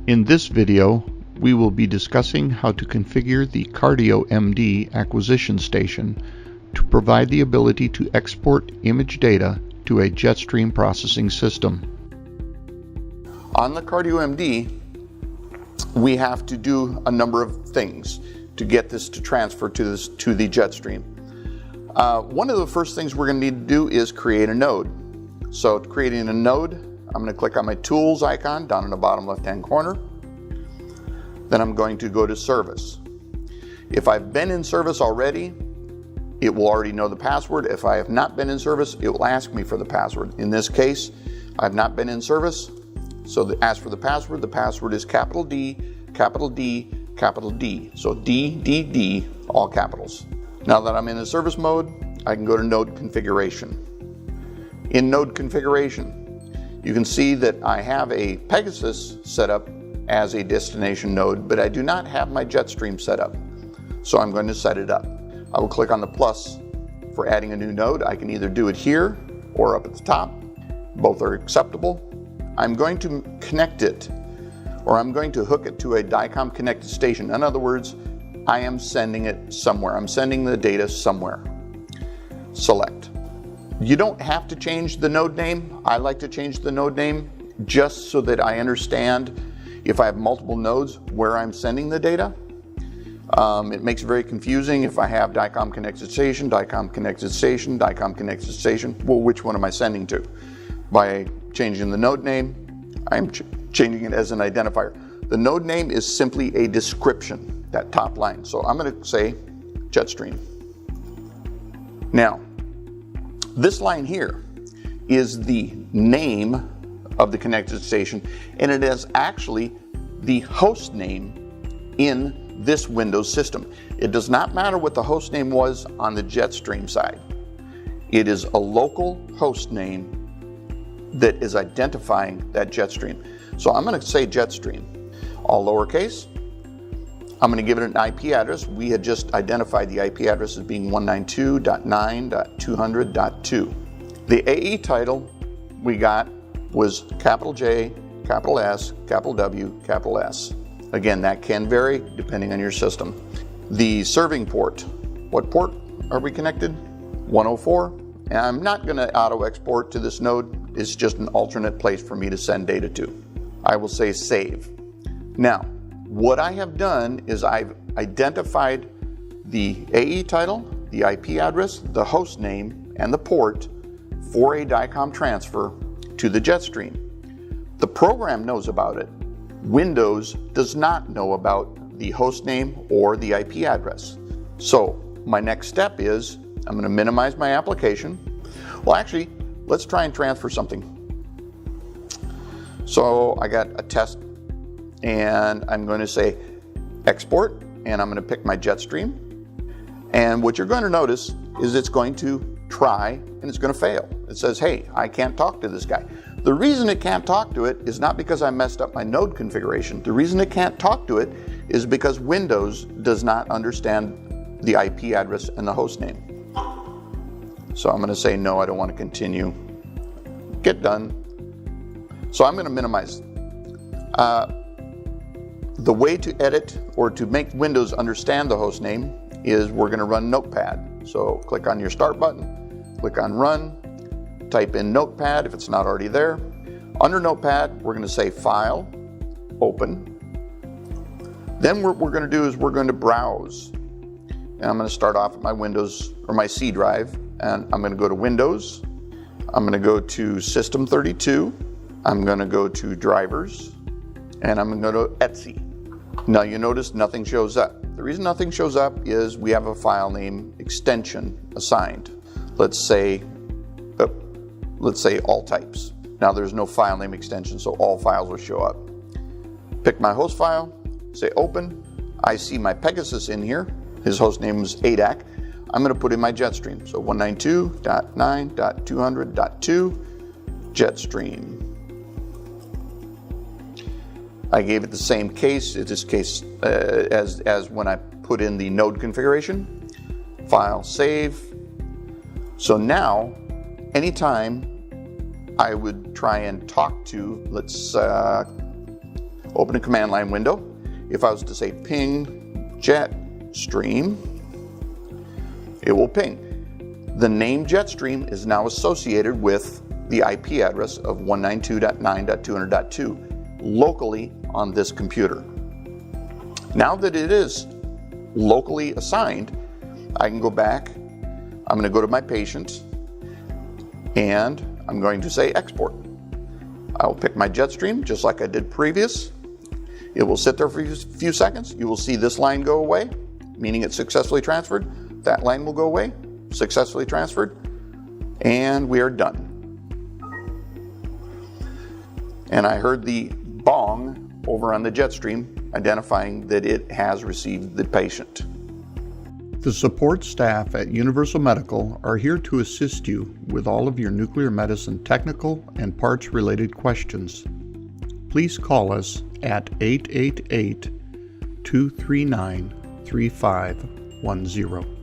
In this video, we will be discussing how to configure the CardioMD acquisition station to provide the ability to export image data to a JetStream processing system. On the CardioMD, we have to do a number of things to get this to transfer to the JetStream. One of the first things we're going to need to do is create a node. So creating a node, I'm going to click on my Tools icon down in the bottom left-hand corner. Then I'm going to go to Service. If I've been in service already, it will already know the password. If I have not been in service, it will ask me for the password. In this case, I've not been in service, so ask for the password. The password is capital D, capital D, capital D. So D, D, D, all capitals. Now that I'm in the service mode, I can go to Node Configuration. In Node Configuration, you can see that I have a Pegasus set up as a destination node, but I do not have my JetStream set up. So I'm going to set it up. I will click on the plus for adding a new node. I can either do it here or up at the top. Both are acceptable. I'm going to connect it, or I'm going to hook it to a DICOM connected station. In other words, I am sending it somewhere. I'm sending the data somewhere. Select. You don't have to change the node name. I like to change the node name just so that I understand if I have multiple nodes where I'm sending the data. It makes it very confusing if I have DICOM connected station, DICOM connected station, DICOM connected station. Well, which one am I sending to? By changing the node name, I'm changing it as an identifier. The node name is simply a description, that top line. So I'm going to say JetStream. Now, this line here is the name of the connected station, and it is actually the host name in this Windows system. It does not matter what the host name was on the JetStream side. It is a local host name that is identifying that JetStream. So I'm going to say JetStream, all lowercase. I'm going to give it an IP address. We had just identified the IP address as being 192.9.200.2. The AE title we got was capital J, capital S, capital W, capital S. Again, that can vary depending on your system. The serving port, what port are we connected? 104. And I'm not going to auto export to this node. It's just an alternate place for me to send data to. I will say save. Now, what I have done is I've identified the AE title, the IP address, the host name, and the port for a DICOM transfer to the JetStream. The program knows about it. Windows does not know about the host name or the IP address. So my next step is I'm going to minimize my application. Well, actually, let's try and transfer something. So I got a test, and I'm going to say export, and I'm going to pick my JetStream. And what you're going to notice is it's going to try and it's going to fail. It says, hey, I can't talk to this guy. The reason it can't talk to it is not because I messed up my node configuration. The reason it can't talk to it is because Windows does not understand the IP address and the host name. So I'm going to say, no, I don't want to continue. Get done. So I'm going to minimize. The way to edit or to make Windows understand the host name is we're going to run Notepad. So click on your Start button, click on Run, type in Notepad if it's not already there. Under Notepad, we're going to say File, Open. Then what we're going to do is we're going to browse. And I'm going to start off at my Windows or my C drive, and I'm going to go to Windows. I'm going to go to System 32. I'm going to go to Drivers, and I'm going to go to Etsy. Now you notice nothing shows up. The reason nothing shows up is we have a file name extension assigned. Let's say all types. Now there's no file name extension, so all files will show up. Pick my host file, say open. I see my Pegasus in here. His host name is ADAC. I'm going to put in my JetStream. So 192.9.200.2 JetStream. I gave it the same case, in this case, as when I put in the node configuration. File, save. So now, anytime I would try and talk to, let's open a command line window. If I was to say ping JetStream, it will ping. The name JetStream is now associated with the IP address of 192.9.200.2 locally on this computer. Now that it is locally assigned, I can go back. I'm going to go to my patient and I'm going to say export. I will pick my JetStream just like I did previous. It will sit there for a few seconds. You will see this line go away, meaning it's successfully transferred. That line will go away, successfully transferred, and we are done. And I heard the bong over on the JetStream identifying that it has received the patient. The support staff at Universal Medical are here to assist you with all of your nuclear medicine technical and parts related questions. Please call us at 888-239-3510.